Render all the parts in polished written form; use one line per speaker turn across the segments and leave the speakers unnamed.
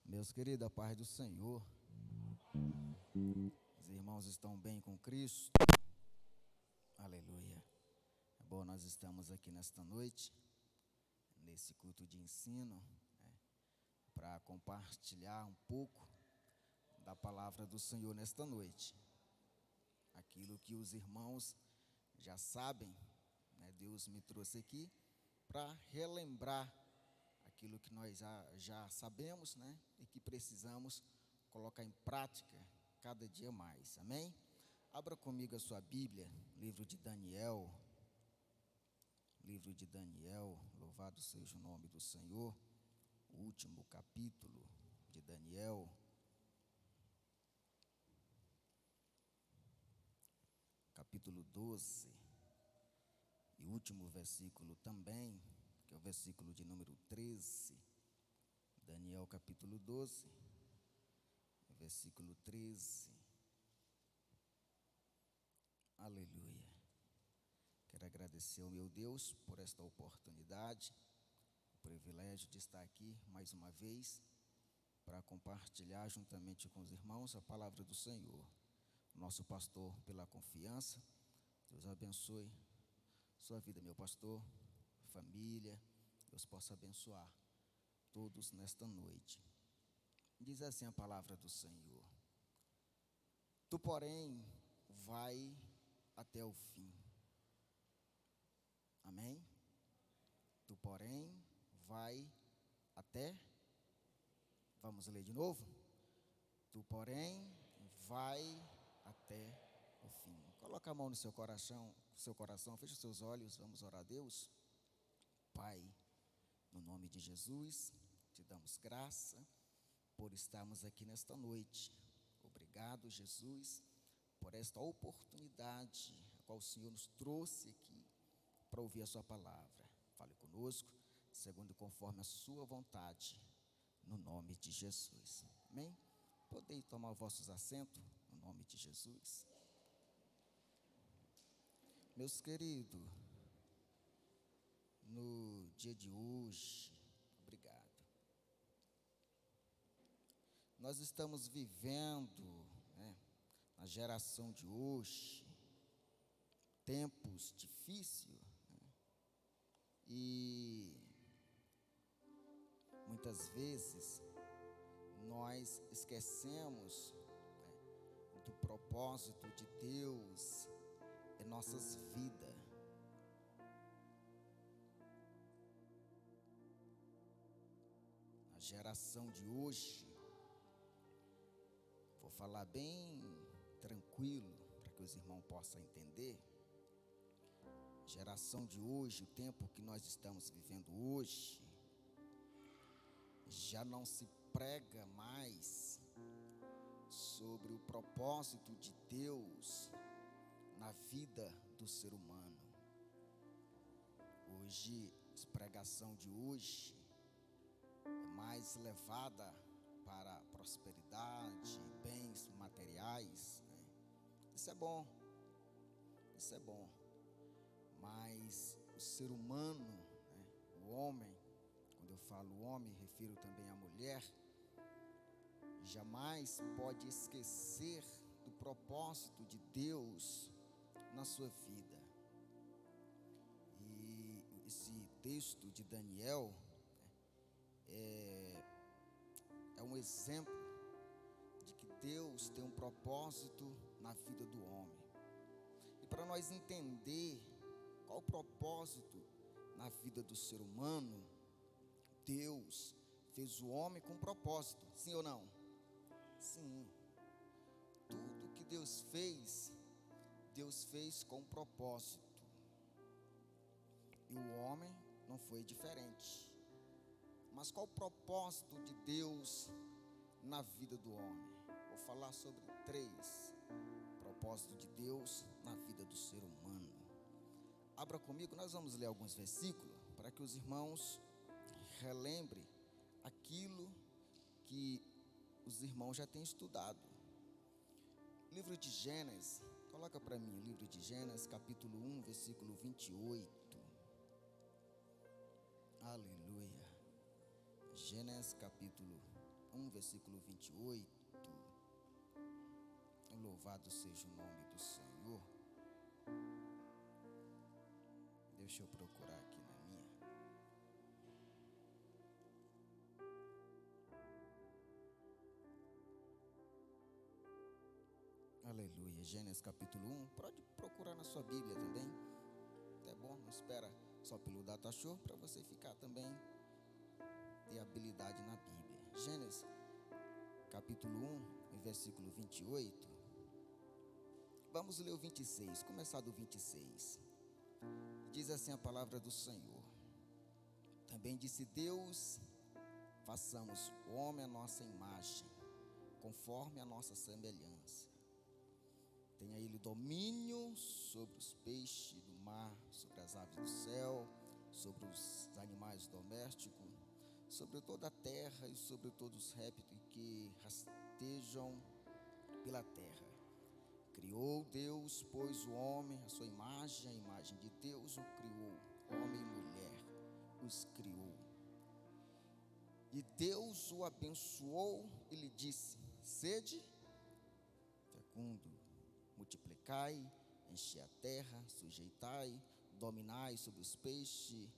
Meus queridos, a paz do Senhor. Os irmãos estão bem com Cristo? Aleluia. É bom, nós estamos aqui nesta noite, nesse culto de ensino, para compartilhar um pouco da palavra do Senhor nesta noite. Aquilo que os irmãos já sabem, Deus me trouxe aqui para relembrar aquilo que nós já sabemos, e que precisamos colocar em prática cada dia mais, amém? Abra comigo a sua Bíblia, livro de Daniel, louvado seja o nome do Senhor, o último capítulo de Daniel, capítulo 12, e o último versículo também, que é o versículo de número 13, Daniel capítulo 12, versículo 13, aleluia. Quero agradecer ao meu Deus por esta oportunidade, o privilégio de estar aqui mais uma vez, para compartilhar juntamente com os irmãos a palavra do Senhor. Nosso pastor, pela confiança, Deus abençoe sua vida, meu pastor, família, Deus possa abençoar todos nesta noite. Diz assim a palavra do Senhor: Tu, porém, vai até o fim. Amém? Tu, porém, vai até. Vamos ler de novo? Tu, porém, vai até o fim. Coloca a mão no seu coração, feche os seus olhos, vamos orar a Deus. Pai, no nome de Jesus, te damos graça por estarmos aqui nesta noite. Obrigado, Jesus, por esta oportunidade a qual o Senhor nos trouxe aqui para ouvir a sua palavra. Fale conosco, segundo e conforme a sua vontade, no nome de Jesus. Amém? Podem tomar vossos assentos, no nome de Jesus. Meus queridos, no dia de hoje, obrigado. Nós estamos vivendo, na geração de hoje, tempos difíceis, e muitas vezes nós esquecemos, do propósito de Deus em nossas vidas. A geração de hoje, vou falar bem tranquilo para que os irmãos possam entender. A geração de hoje, o tempo que nós estamos vivendo hoje, já não se prega mais sobre o propósito de Deus na vida do ser humano. Hoje, a pregação de hoje é mais levada para a prosperidade, bens materiais, Isso é bom, mas o ser humano, o homem, quando eu falo homem, refiro também à mulher, jamais pode esquecer do propósito de Deus na sua vida. E esse texto de Daniel é um exemplo de que Deus tem um propósito na vida do homem. E para nós entender qual o propósito na vida do ser humano, Deus fez o homem com propósito, sim ou não? Sim. Tudo que Deus fez com propósito. E o homem não foi diferente. Mas qual o propósito de Deus na vida do homem? Vou falar sobre 3 propósitos de Deus na vida do ser humano. Abra comigo, nós vamos ler alguns versículos para que os irmãos relembrem aquilo que os irmãos já têm estudado. Livro de Gênesis, coloca para mim o livro de Gênesis, capítulo 1, versículo 28. Aleluia. Gênesis capítulo 1, 1, versículo 28. Louvado seja o nome do Senhor. Deixa eu procurar aqui na minha. Aleluia. Gênesis capítulo 1. Pode procurar na sua Bíblia também. É bom, não espera só pelo data show, para você ficar também ter habilidade na Bíblia. Gênesis capítulo 1, versículo 28. Vamos ler o 26, começar do 26. Diz assim a palavra do Senhor. Também disse Deus: façamos o homem à nossa imagem, conforme a nossa semelhança. Tenha ele domínio sobre os peixes do mar, sobre as aves do céu, sobre os animais domésticos, sobre toda a terra e sobre todos os répteis que rastejam pela terra. Criou Deus, pois, o homem, a sua imagem, a imagem de Deus o criou, homem e mulher os criou. E Deus o abençoou e lhe disse: sede fecundo, multiplicai, enchei a terra, sujeitai, dominai sobre os peixes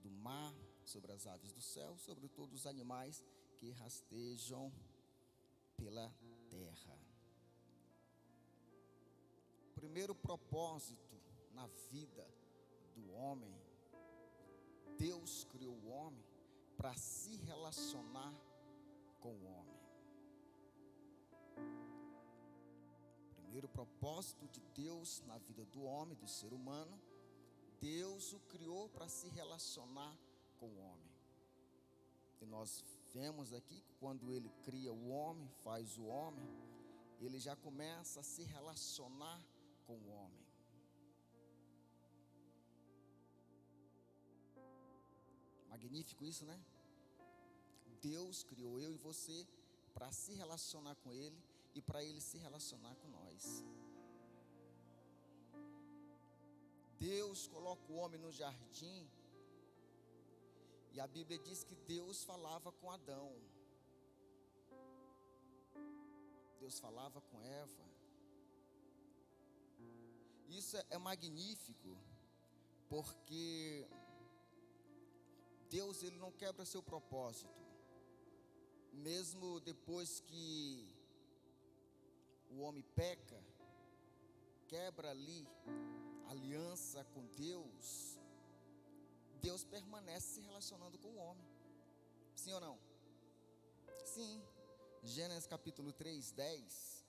do mar, sobre as aves do céu, sobre todos os animais que rastejam pela terra. O primeiro propósito na vida do homem, Deus criou o homem para se relacionar com o homem. O primeiro propósito de Deus na vida do homem, do ser humano, Deus o criou para se relacionar com o homem. E nós vemos aqui que quando Ele cria o homem, faz o homem, Ele já começa a se relacionar com o homem. Magnífico isso, né? Deus criou eu e você para se relacionar com Ele e para Ele se relacionar com nós. Deus coloca o homem no jardim e a Bíblia diz que Deus falava com Adão. Deus falava com Eva. Isso é magnífico, porque Deus, Ele não quebra seu propósito. Mesmo depois que o homem peca, quebra ali a aliança com Deus, Deus permanece se relacionando com o homem. Sim ou não? Sim. Gênesis capítulo 3, 10.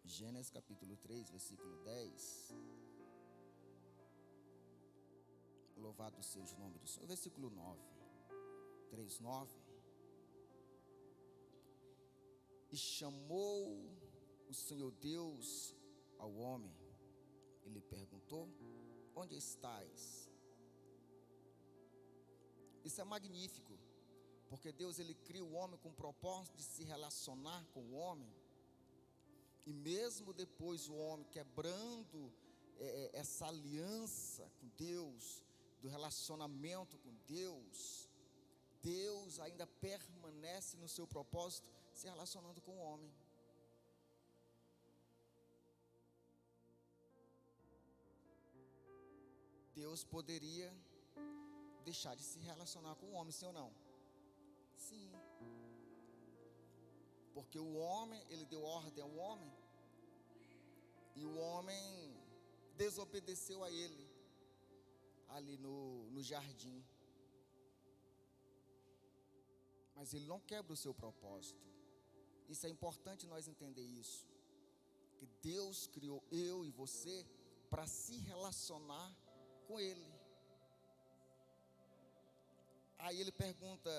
Gênesis capítulo 3, versículo 10. Louvado seja o nome do Senhor. Versículo 9. 3, 9. E chamou o Senhor Deus ao homem. Ele perguntou: onde estás? Isso é magnífico, porque Deus, Ele cria o homem com o propósito de se relacionar com o homem. E mesmo depois o homem quebrando essa aliança com Deus, do relacionamento com Deus, Deus ainda permanece no seu propósito, se relacionando com o homem. Deus poderia deixar de se relacionar com o homem, sim ou não? Sim. Porque o homem, ele deu ordem ao homem, e o homem desobedeceu a ele, ali no jardim. Mas ele não quebra o seu propósito. Isso é importante nós entender isso. Que Deus criou eu e você para se relacionar com Ele. Aí ele pergunta,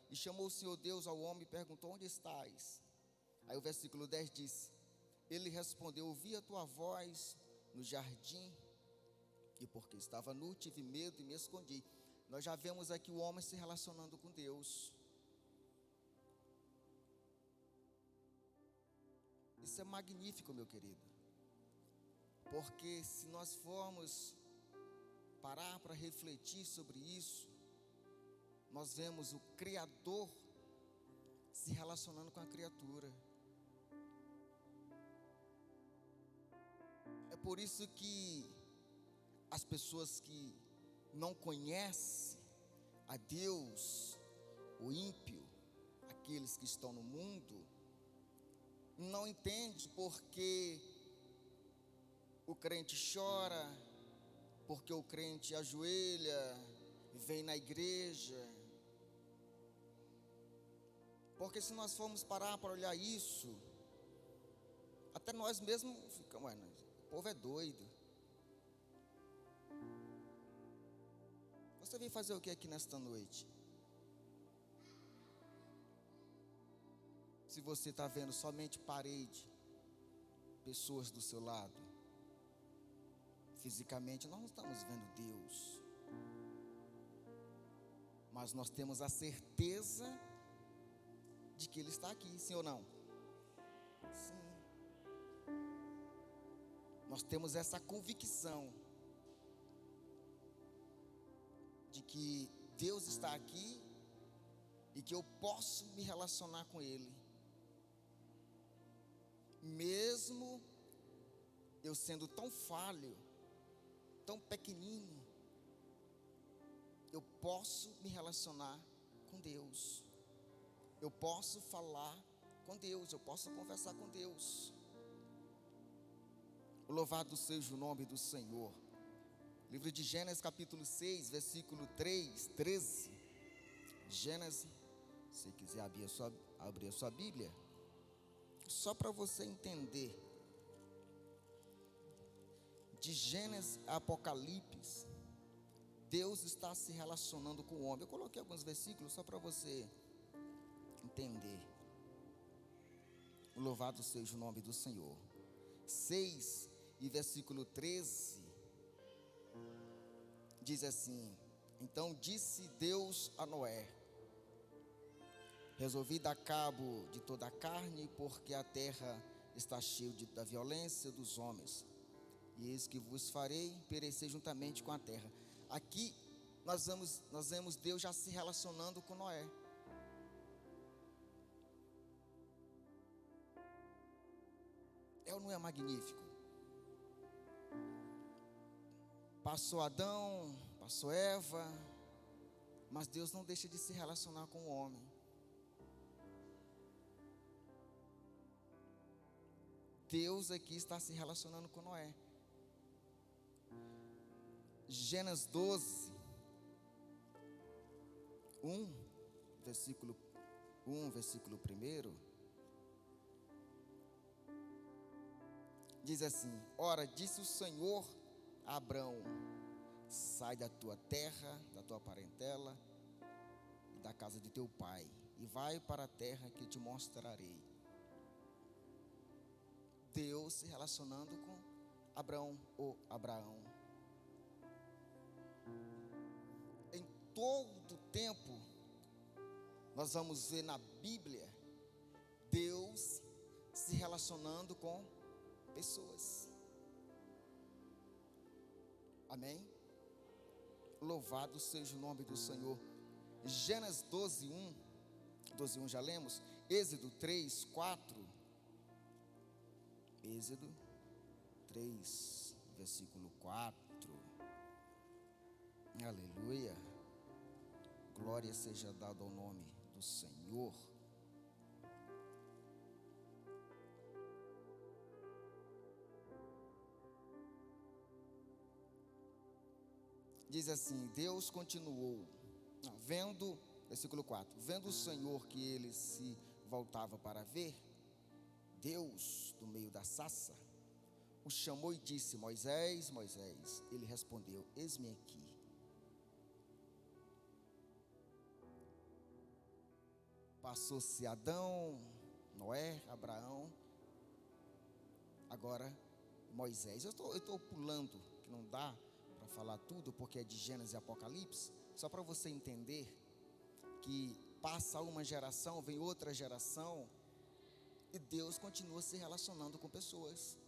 e chamou o Senhor Deus ao homem e perguntou: onde estás? Aí o versículo 10 diz: ele respondeu: ouvi a tua voz no jardim, e porque estava nu, tive medo e me escondi. Nós já vemos aqui o homem se relacionando com Deus. Isso é magnífico, meu querido, porque se nós formos parar para refletir sobre isso, nós vemos o Criador se relacionando com a criatura. É por isso que as pessoas que não conhecem a Deus, o ímpio, aqueles que estão no mundo, não entendem porque o crente chora, porque o crente ajoelha, vem na igreja. Porque se nós formos parar para olhar isso, até nós mesmos ficamos, o povo é doido. Você veio fazer o que aqui nesta noite? Se você está vendo somente parede, pessoas do seu lado, fisicamente nós não estamos vendo Deus, mas nós temos a certeza de que Ele está aqui, sim ou não? Sim. Nós temos essa convicção de que Deus está aqui e que eu posso me relacionar com Ele, mesmo eu sendo tão falho, tão pequenino, eu posso me relacionar com Deus, eu posso falar com Deus, eu posso conversar com Deus. Louvado seja o nome do Senhor. Livro de Gênesis capítulo 6, versículo 13. Gênesis, se quiser abrir a sua Bíblia, só para você entender. De Gênesis a Apocalipse, Deus está se relacionando com o homem. Eu coloquei alguns versículos só para você entender. Louvado seja o nome do Senhor. 6 e versículo 13 diz assim: então disse Deus a Noé: resolvi dar cabo de toda a carne, porque a terra está cheia da violência dos homens, e eis que vos farei perecer juntamente com a terra. Aqui nós vemos Deus já se relacionando com Noé. É ou não é magnífico? Passou Adão, passou Eva, mas Deus não deixa de se relacionar com o homem. Deus aqui está se relacionando com Noé. Gênesis 12, versículo 1, diz assim: ora, disse o Senhor a Abrão: sai da tua terra, da tua parentela e da casa de teu pai, e vai para a terra que te mostrarei. Deus se relacionando com Abrão ou Abraão. Em todo tempo, nós vamos ver na Bíblia Deus se relacionando com pessoas. Amém? Louvado seja o nome do Senhor. Gênesis 12:1 já lemos. Êxodo 3:4. Êxodo 3, versículo 4. Aleluia. Glória seja dada ao nome do Senhor. Diz assim: Deus continuou, versículo 4, vendo o Senhor que ele se voltava para ver, Deus, do meio da sarça, o chamou e disse: Moisés, Moisés. Ele respondeu: eis-me aqui. Passou-se Adão, Noé, Abraão, agora Moisés. Eu estou pulando, que não dá para falar tudo, porque é de Gênesis e Apocalipse, só para você entender que passa uma geração, vem outra geração, e Deus continua se relacionando com pessoas.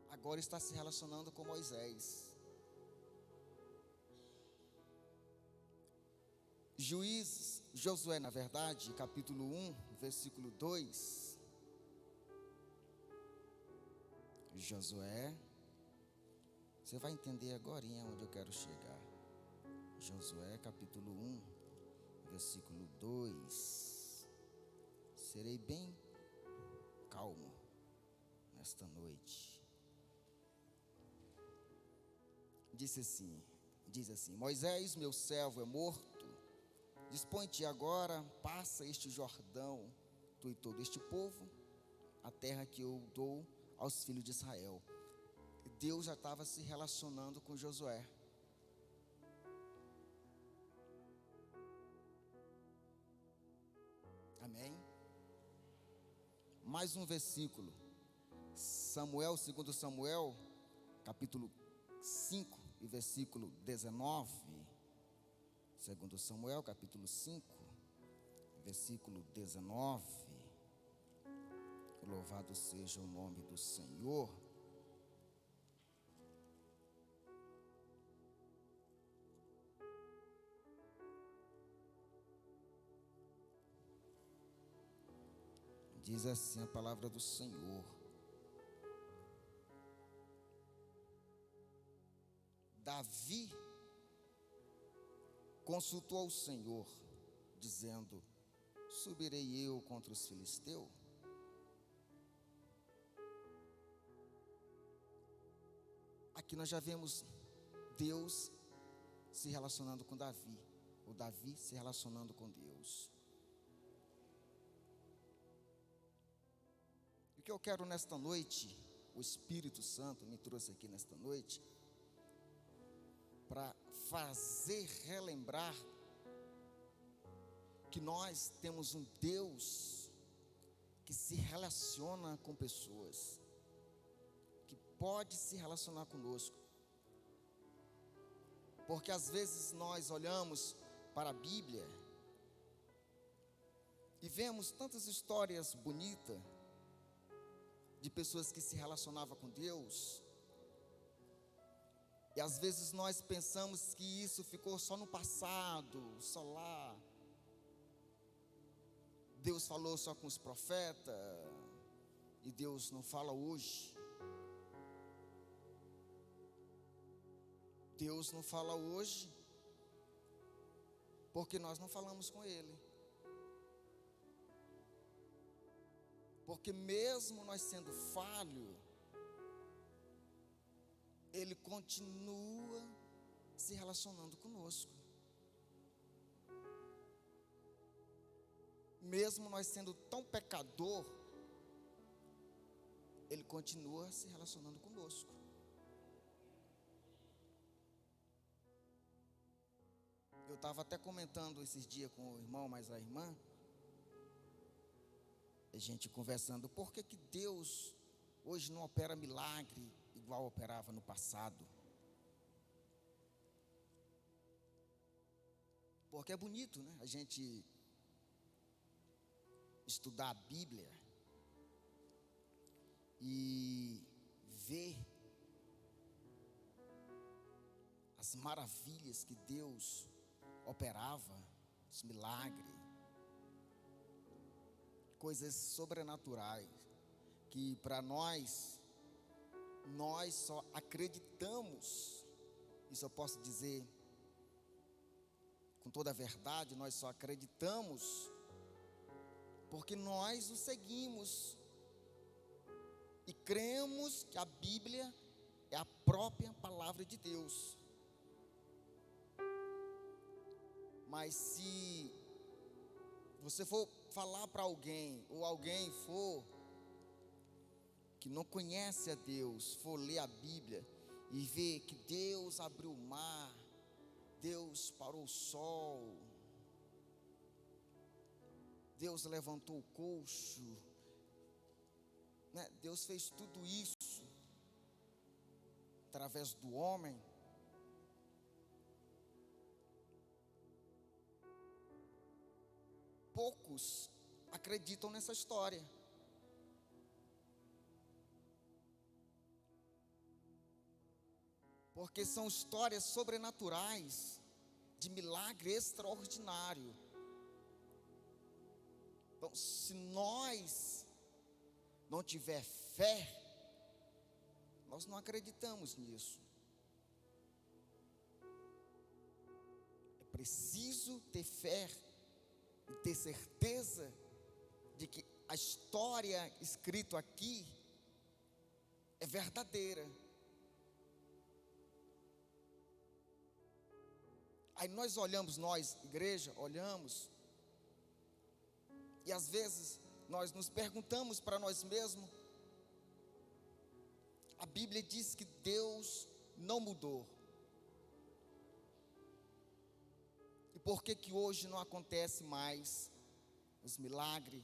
Agora está se relacionando com Moisés. Josué, na verdade, capítulo 1, versículo 2. Josué, você vai entender agora onde eu quero chegar. Josué, capítulo 1, versículo 2. Serei bem calmo nesta noite. Diz assim: Moisés, meu servo, é morto. Dispõe-te agora, passa este Jordão, tu e todo este povo, a terra que eu dou aos filhos de Israel. Deus já estava se relacionando com Josué. Amém? Mais um versículo. Segundo Samuel, capítulo 5 e versículo 19. Segundo Samuel, capítulo 5, versículo 19. Louvado seja o nome do Senhor. Diz assim a palavra do Senhor: Davi consultou ao Senhor, dizendo: subirei eu contra os filisteus? Aqui nós já vemos Deus se relacionando com Davi, o Davi se relacionando com Deus. O que eu quero nesta noite, o Espírito Santo me trouxe aqui nesta noite, para fazer relembrar que nós temos um Deus que se relaciona com pessoas, que pode se relacionar conosco. Porque às vezes nós olhamos para a Bíblia e vemos tantas histórias bonitas de pessoas que se relacionavam com Deus, e às vezes nós pensamos que isso ficou só no passado, só lá. Deus falou só com os profetas, e Deus não fala hoje. Deus não fala hoje, porque nós não falamos com Ele. Porque mesmo nós sendo falho, Ele continua se relacionando conosco. Mesmo nós sendo tão pecador, Ele continua se relacionando conosco. Eu estava até comentando esses dias com o irmão, mas a irmã, a gente conversando, por que Deus hoje não opera milagre igual operava no passado? Porque é bonito, né? A gente estudar a Bíblia e ver as maravilhas que Deus operava, os milagres, coisas sobrenaturais, que para nós só acreditamos, isso eu posso dizer com toda a verdade, nós só acreditamos porque nós o seguimos e cremos que a Bíblia é a própria palavra de Deus. Mas se você for falar para alguém, ou alguém for que não conhece a Deus, for ler a Bíblia e ver que Deus abriu o mar, Deus parou o sol, Deus levantou o coxo, né? Deus fez tudo isso através do homem. Poucos acreditam nessa história. Porque são histórias sobrenaturais de milagre extraordinário. Então, se nós não tiver fé, nós não acreditamos nisso. É preciso ter fé e ter certeza de que a história escrita aqui é verdadeira. Aí nós olhamos, nós, igreja, olhamos, e às vezes nós nos perguntamos para nós mesmos: a Bíblia diz que Deus não mudou, e por que que hoje não acontece mais os milagres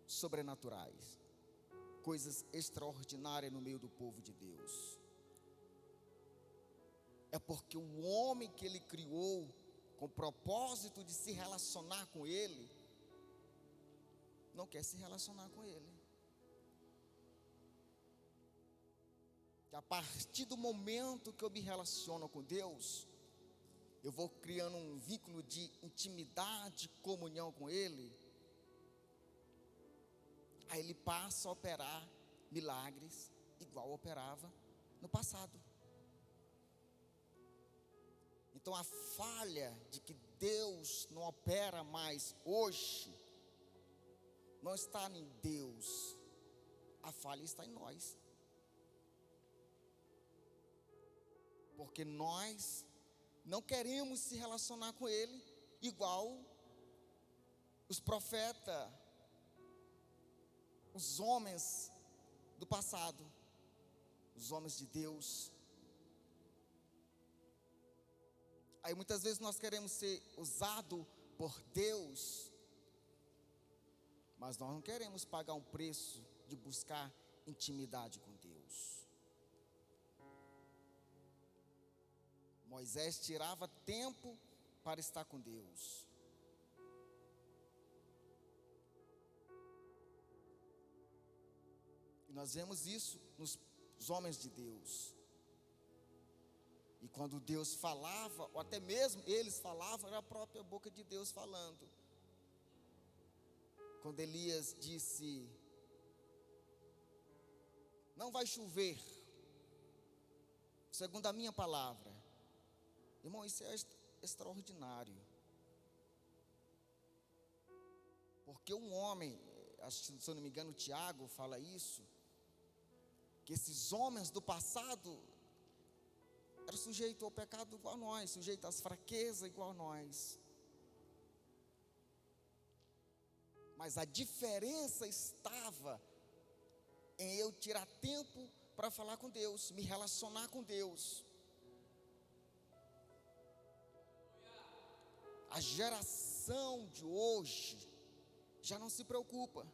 sobrenaturais, coisas extraordinárias no meio do povo de Deus? É porque o homem que Ele criou com o propósito de se relacionar com Ele, não quer se relacionar com Ele. Que a partir do momento que eu me relaciono com Deus, eu vou criando um vínculo de intimidade, comunhão com Ele. Aí Ele passa a operar milagres igual operava no passado. Então a falha de que Deus não opera mais hoje, não está em Deus, a falha está em nós. Porque nós não queremos se relacionar com Ele igual os profetas, os homens do passado, os homens de Deus. Aí muitas vezes nós queremos ser usados por Deus, mas nós não queremos pagar um preço de buscar intimidade com Deus. Moisés tirava tempo para estar com Deus. E nós vemos isso nos homens de Deus. E quando Deus falava, ou até mesmo eles falavam, era a própria boca de Deus falando. Quando Elias disse: não vai chover, segundo a minha palavra. Irmão, isso é extraordinário. Porque um homem, acho que, se eu não me engano, Tiago fala isso, que esses homens do passado era sujeito ao pecado igual a nós, sujeito às fraquezas igual a nós. Mas a diferença estava em eu tirar tempo para falar com Deus, me relacionar com Deus. A geração de hoje já não se preocupa.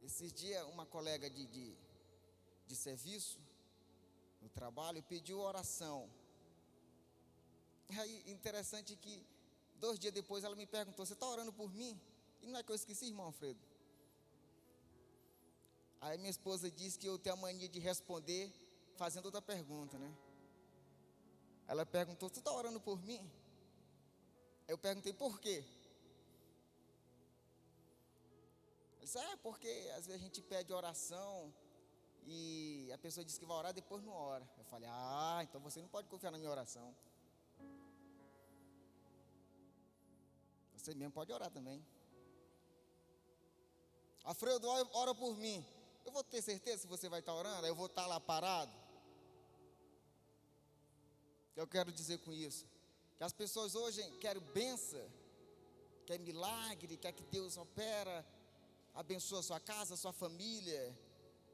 Esses dias uma colega de serviço no trabalho pediu oração. Aí interessante que 2 dias depois ela me perguntou: você está orando por mim? E não é que eu esqueci, irmão Alfredo? Aí minha esposa disse que eu tenho a mania de responder fazendo outra pergunta, né? Ela perguntou: você está orando por mim? Eu perguntei: por quê? Ela disse: porque às vezes a gente pede oração e a pessoa diz que vai orar, depois não ora. Eu falei: então você não pode confiar na minha oração. Você mesmo pode orar também. Alfredo, ora por mim. Eu vou ter certeza que você vai estar orando? Eu vou estar lá parado? O que eu quero dizer com isso? Que as pessoas hoje querem bênção, querem milagre, querem que Deus opera, abençoa a sua casa, a sua família,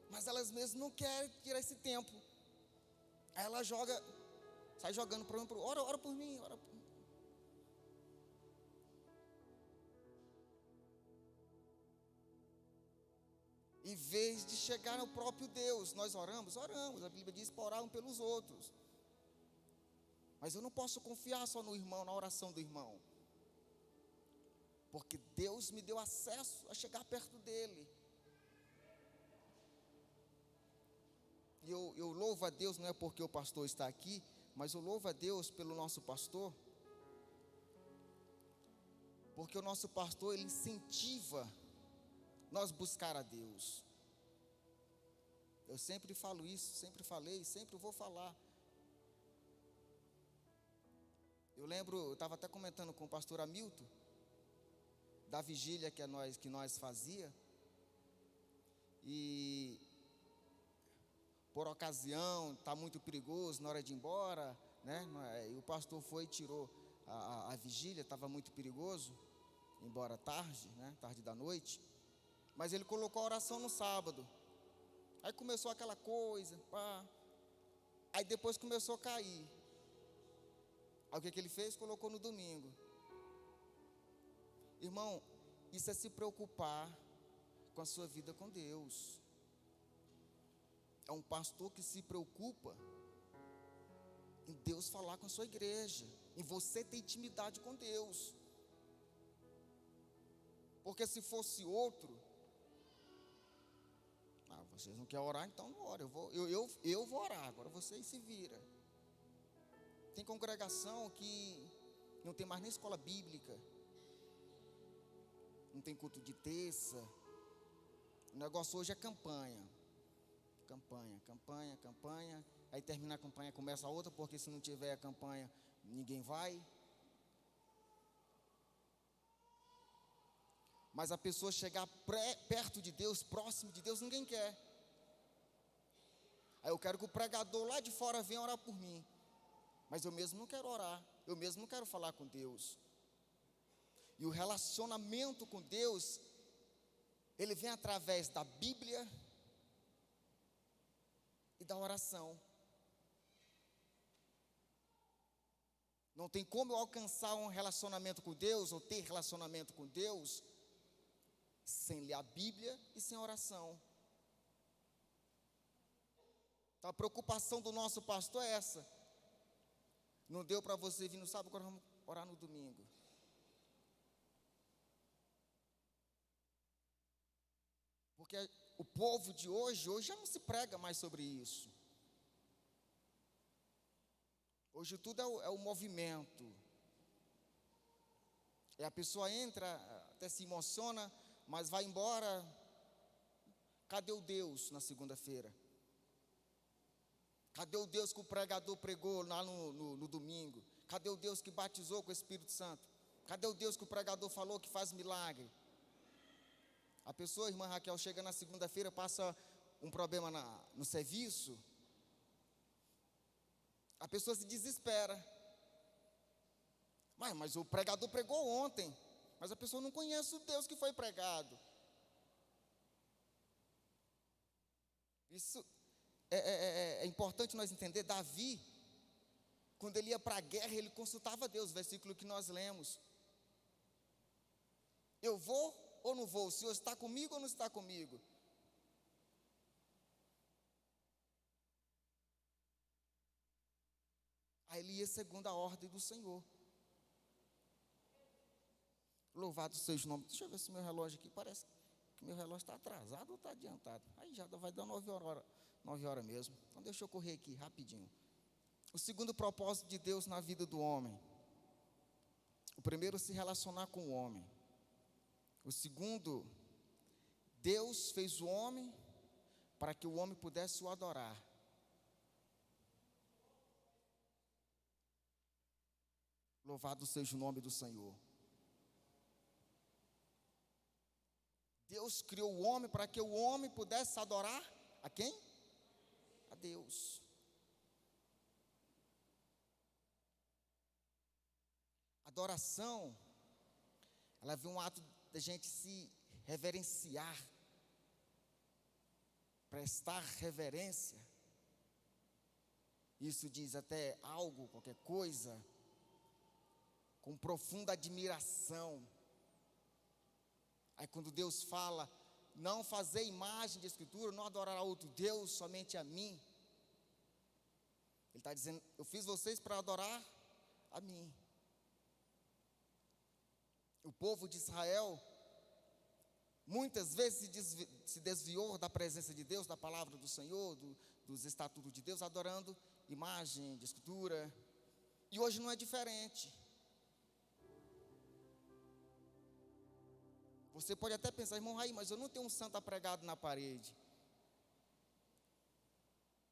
mas elas mesmas não querem tirar esse tempo. Aí ela sai jogando para um para o outro: ora por mim, ora por mim. Em vez de chegar ao próprio Deus, nós oramos, a Bíblia diz para orar um pelos outros. Mas eu não posso confiar só no irmão, na oração do irmão. Porque Deus me deu acesso a chegar perto dele. E eu louvo a Deus, não é porque o pastor está aqui, mas eu louvo a Deus pelo nosso pastor, porque o nosso pastor, ele incentiva nós buscar a Deus. Eu sempre falo isso, sempre falei, sempre vou falar. Eu lembro, eu estava até comentando com o pastor Hamilton, da vigília que nós fazia, e por ocasião, está muito perigoso na hora de ir embora, né? E o pastor foi e tirou a vigília, estava muito perigoso, embora tarde, né? Tarde da noite, mas ele colocou a oração no sábado. Aí começou aquela coisa, pá. Aí depois começou a cair. Aí o que ele fez? Colocou no domingo. Irmão, isso é se preocupar com a sua vida com Deus. É um pastor que se preocupa em Deus falar com a sua igreja, em você ter intimidade com Deus. Porque se fosse outro, vocês não querem orar, então não ora. Eu vou orar, agora vocês se viram. Tem congregação que não tem mais nem escola bíblica, não tem culto de terça. O negócio hoje é campanha. Campanha. Aí termina a campanha, começa a outra, porque se não tiver a campanha, ninguém vai. Mas a pessoa chegar perto de Deus, próximo de Deus, ninguém quer. Aí eu quero que o pregador lá de fora venha orar por mim, mas eu mesmo não quero orar, eu mesmo não quero falar com Deus. E o relacionamento com Deus, ele vem através da Bíblia e da oração. Não tem como eu alcançar um relacionamento com Deus, ou ter relacionamento com Deus, sem ler a Bíblia e sem oração. Então a preocupação do nosso pastor é essa. Não deu para você vir no sábado, agora vamos orar no domingo. Porque o povo de hoje já não se prega mais sobre isso. Hoje tudo é o movimento. E a pessoa entra, até se emociona, mas vai embora. Cadê o Deus na segunda-feira? Cadê o Deus que o pregador pregou lá no domingo? Cadê o Deus que batizou com o Espírito Santo? Cadê o Deus que o pregador falou que faz milagre? A pessoa, irmã Raquel, chega na segunda-feira, passa um problema no serviço, a pessoa se desespera. Mas o pregador pregou ontem, mas a pessoa não conhece o Deus que foi pregado. Isso é importante nós entender. Davi, quando ele ia para a guerra, ele consultava Deus, versículo que nós lemos. Eu vou ou não vou? O Senhor está comigo ou não está comigo? Aí ele ia segundo a ordem do Senhor. Louvado seja o nome. Deixa eu ver se meu relógio aqui, parece que meu relógio está atrasado ou está adiantado. Aí já vai dar 9 horas mesmo. Então deixa eu correr aqui rapidinho. O segundo propósito de Deus na vida do homem. O primeiro, se relacionar com o homem. O segundo, Deus fez o homem para que o homem pudesse o adorar. Louvado seja o nome do Senhor. Deus criou o homem para que o homem pudesse adorar a quem? A Deus. Adoração, ela é um ato da gente se reverenciar, prestar reverência. Isso diz até algo, qualquer coisa, com profunda admiração. Aí quando Deus fala, não fazer imagem de escultura, não adorar a outro Deus, somente a mim. Ele está dizendo, eu fiz vocês para adorar a mim. O povo de Israel, muitas vezes se desviou da presença de Deus, da palavra do Senhor, dos estatutos de Deus, adorando imagem, de escultura. E hoje não é diferente. Você pode até pensar, irmão Raí, mas eu não tenho um santo apregado na parede.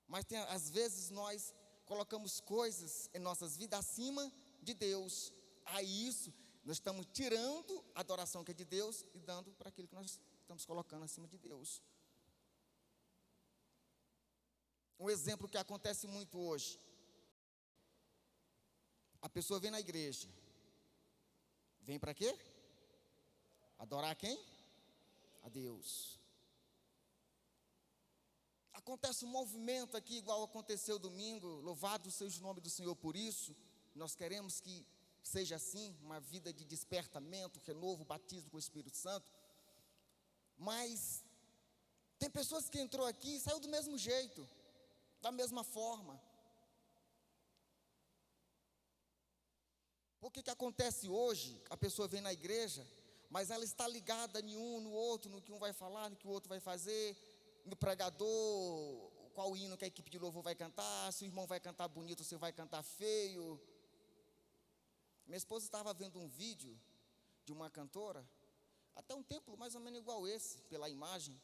Mas às vezes nós colocamos coisas em nossas vidas acima de Deus. Aí isso, nós estamos tirando a adoração que é de Deus e dando para aquilo que nós estamos colocando acima de Deus. Um exemplo que acontece muito hoje. A pessoa vem na igreja. Vem para quê? Adorar quem? A Deus. Acontece um movimento aqui, igual aconteceu domingo. Louvado seja o nome do Senhor por isso. Nós queremos que seja assim, uma vida de despertamento, renovo, batismo com o Espírito Santo. Mas tem pessoas que entrou aqui e saiu do mesmo jeito, da mesma forma. Por que acontece hoje? A pessoa vem na igreja, mas ela está ligada em um, no outro, no que um vai falar, no que o outro vai fazer, no pregador, qual hino que a equipe de louvor vai cantar, se o irmão vai cantar bonito ou se vai cantar feio. Minha esposa estava vendo um vídeo de uma cantora, até um templo mais ou menos igual esse, pela imagem.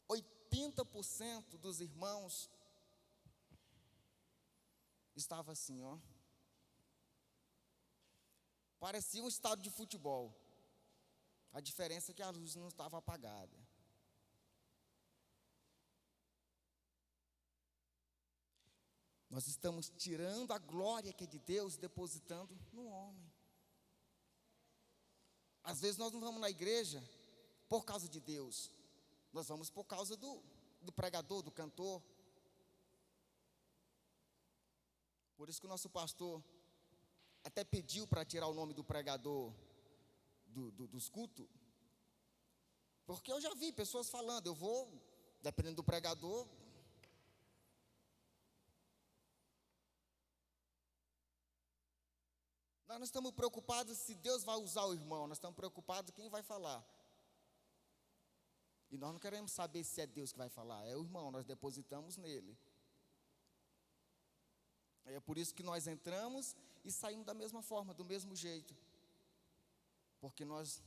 80% dos irmãos estava assim, ó. Parecia um estádio de futebol. A diferença é que a luz não estava apagada. Nós estamos tirando a glória que é de Deus, depositando no homem. Às vezes nós não vamos na igreja por causa de Deus. Nós vamos por causa do pregador, do cantor. Por isso que o nosso pastor até pediu para tirar o nome do pregador dos cultos. Porque eu já vi pessoas falando, eu vou, dependendo do pregador. Nós não estamos preocupados se Deus vai usar o irmão, nós estamos preocupados quem vai falar. E nós não queremos saber se é Deus que vai falar, é o irmão, nós depositamos nele. É por isso que nós entramos e saímos da mesma forma, do mesmo jeito. Porque nós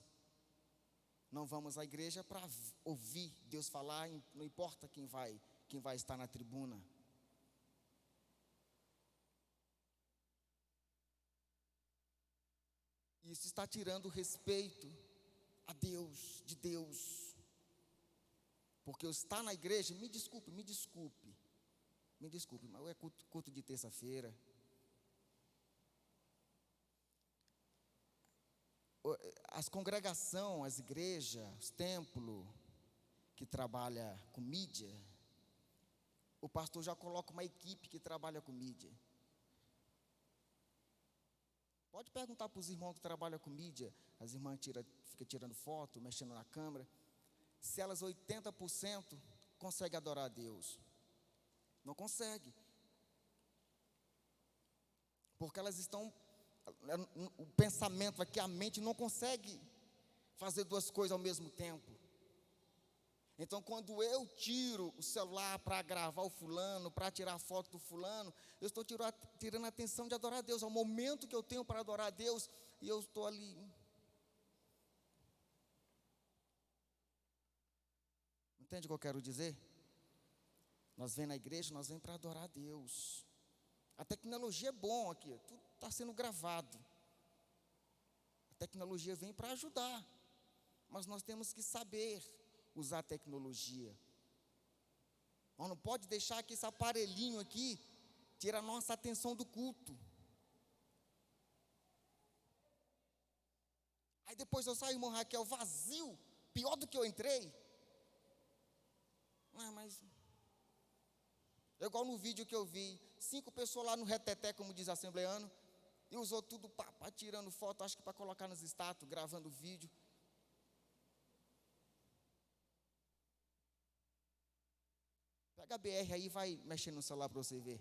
não vamos à igreja para ouvir Deus falar, não importa quem vai estar na tribuna. Isso está tirando o respeito a Deus, de Deus. Porque eu estar na igreja, me desculpe, mas é culto de terça-feira. As congregações, as igrejas, os templos que trabalham com mídia, o pastor já coloca uma equipe que trabalha com mídia. Pode perguntar para os irmãos que trabalham com mídia, as irmãs ficam tirando foto, mexendo na câmera, se elas 80% conseguem adorar a Deus. Não consegue. Porque elas estão, o pensamento aqui, a mente não consegue fazer duas coisas ao mesmo tempo. Então, quando eu tiro o celular para gravar o fulano, para tirar foto do fulano, eu estou tirando a atenção de adorar a Deus. É o momento que eu tenho para adorar a Deus e eu estou ali. Entende o que eu quero dizer? Nós vem na igreja, nós vem para adorar a Deus. A tecnologia é bom aqui, tudo está sendo gravado. A tecnologia vem para ajudar, mas nós temos que saber usar a tecnologia. Nós não pode deixar que esse aparelhinho aqui tire a nossa atenção do culto. Aí depois eu saio, irmão Raquel, vazio, pior do que eu entrei. Mas é igual no vídeo que eu vi, 5 pessoas lá no reteté, como diz assembleano, e usou tudo para tirando foto, acho que para colocar nos status, gravando vídeo. Pega a BR aí e vai mexendo no celular para você ver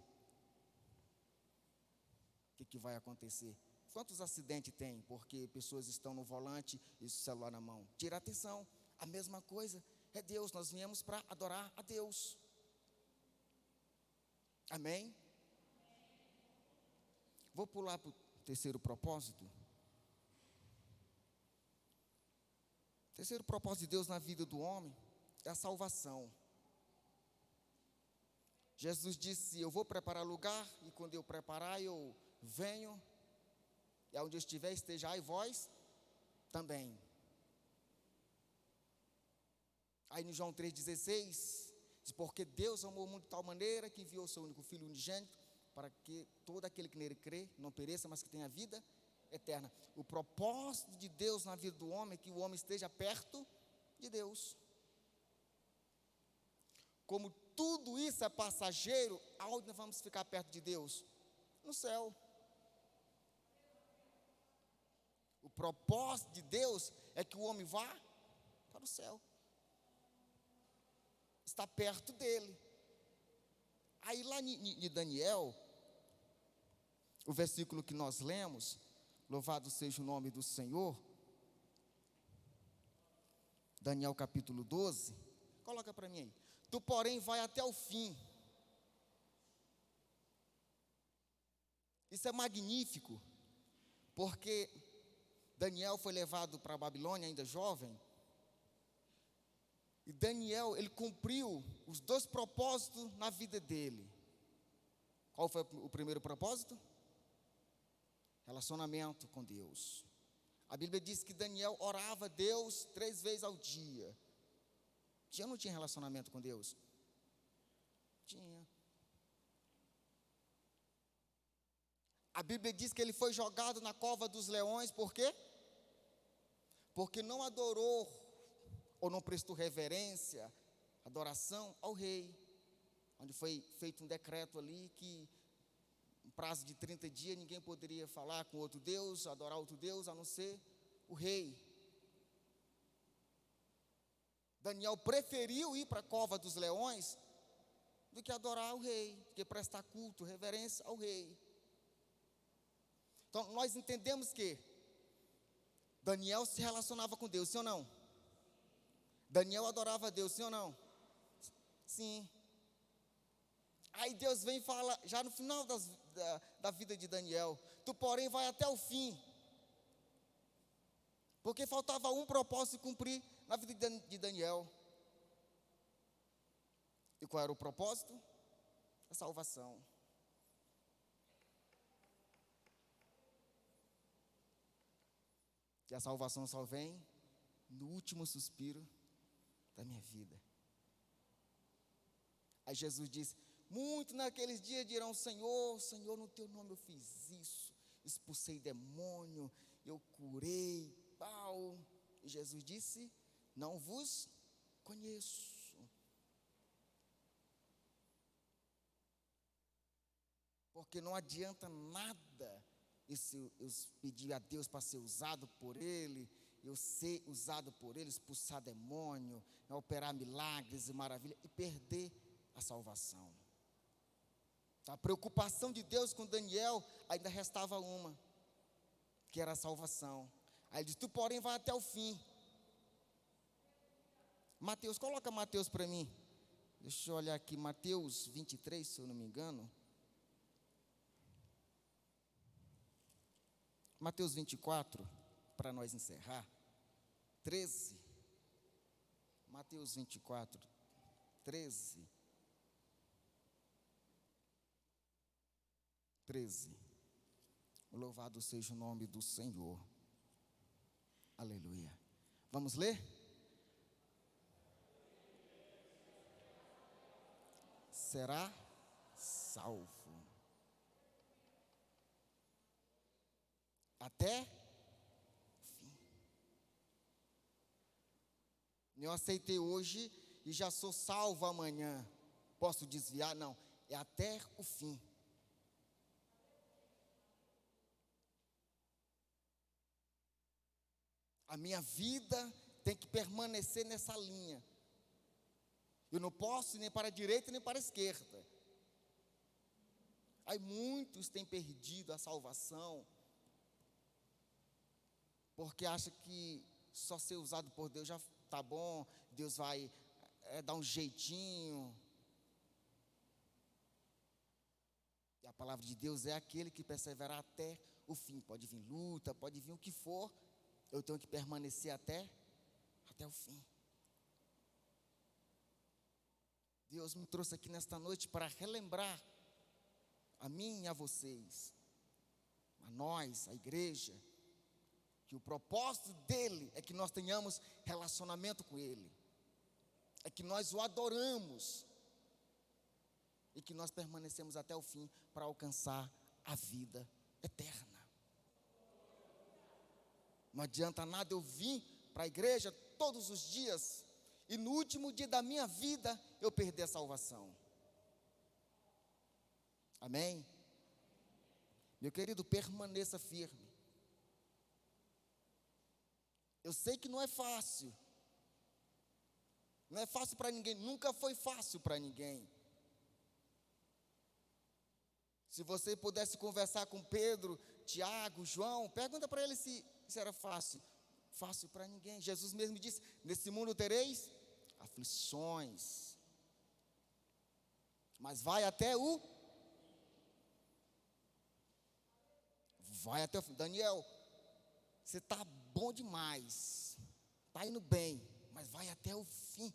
o que vai acontecer. Quantos acidentes tem? Porque pessoas estão no volante e o celular na mão. Tira a atenção. A mesma coisa é Deus. Nós viemos para adorar a Deus. Amém? Vou pular para o terceiro propósito. O terceiro propósito de Deus na vida do homem é a salvação. Jesus disse: eu vou preparar lugar, e quando eu preparar, eu venho, e onde eu estiver, estejai vós também. Aí no João 3,16, diz: porque Deus amou o mundo de tal maneira que enviou o seu único Filho unigênito, para que todo aquele que nele crê não pereça, mas que tenha vida eterna. O propósito de Deus na vida do homem é que o homem esteja perto de Deus. Como tudo isso é passageiro, aonde nós vamos ficar perto de Deus? No céu. O propósito de Deus é que o homem vá para o céu, está perto dele. Aí lá em Daniel, o versículo que nós lemos, louvado seja o nome do Senhor, Daniel capítulo 12, coloca para mim aí. Tu, porém, vai até o fim. Isso é magnífico, porque Daniel foi levado para a Babilônia ainda jovem, e Daniel, ele cumpriu os dois propósitos na vida dele. Qual foi o primeiro propósito? Relacionamento com Deus. A Bíblia diz que Daniel orava a Deus 3 vezes ao dia. Já não tinha relacionamento com Deus? Tinha. A Bíblia diz que ele foi jogado na cova dos leões, por quê? Porque não adorou, ou não prestou reverência, adoração ao rei, onde foi feito um decreto ali que, em prazo de 30 dias, ninguém poderia falar com outro Deus, adorar outro Deus, a não ser o rei. Daniel preferiu ir para a cova dos leões do que adorar o rei, do que prestar culto, reverência ao rei. Então, nós entendemos que Daniel se relacionava com Deus, sim ou não? Daniel adorava a Deus, sim ou não? Sim. Aí Deus vem e fala, já no final da vida de Daniel: tu, porém, vai até o fim. Porque faltava um propósito cumprir na vida de Daniel. E qual era o propósito? A salvação. E a salvação só vem no último suspiro da minha vida. Aí Jesus disse: muito naqueles dias dirão: Senhor, Senhor, no teu nome eu fiz isso, expulsei demônio, eu curei, tal. E Jesus disse: não vos conheço. Porque não adianta nada eu pedir a Deus para ser usado por Ele, eu ser usado por Ele, expulsar demônio, operar milagres e maravilhas, e perder a salvação. A preocupação de Deus com Daniel ainda restava uma, que era a salvação. Aí ele diz: tu, porém, vai até o fim. Mateus, coloca Mateus para mim. Deixa eu olhar aqui, Mateus 23, se eu não me engano. Mateus 24, para nós encerrar. 13. Mateus 24, 13. 13. Louvado seja o nome do Senhor. Aleluia. Vamos ler? Será salvo. Até fim. Eu aceitei hoje e já sou salvo amanhã. Posso desviar? Não. É até o fim. A minha vida tem que permanecer nessa linha. Eu não posso ir nem para a direita nem para a esquerda. Aí muitos têm perdido a salvação, porque acham que só ser usado por Deus já está bom, Deus vai dar um jeitinho. E a palavra de Deus é aquele que perseverar até o fim. Pode vir luta, pode vir o que for, eu tenho que permanecer até o fim. Deus me trouxe aqui nesta noite para relembrar a mim e a vocês, a nós, a igreja, que o propósito dele é que nós tenhamos relacionamento com ele, é que nós o adoramos e que nós permanecemos até o fim para alcançar a vida eterna. Não adianta nada eu vir para a igreja todos os dias e no último dia da minha vida eu perder a salvação. Amém? Meu querido, permaneça firme. Eu sei que não é fácil. Não é fácil para ninguém, nunca foi fácil para ninguém. Se você pudesse conversar com Pedro, Tiago, João, pergunta para ele se era fácil. Fácil para ninguém. Jesus mesmo disse: nesse mundo tereis aflições, mas vai até o fim. Daniel, você está bom demais, está indo bem, mas vai até o fim.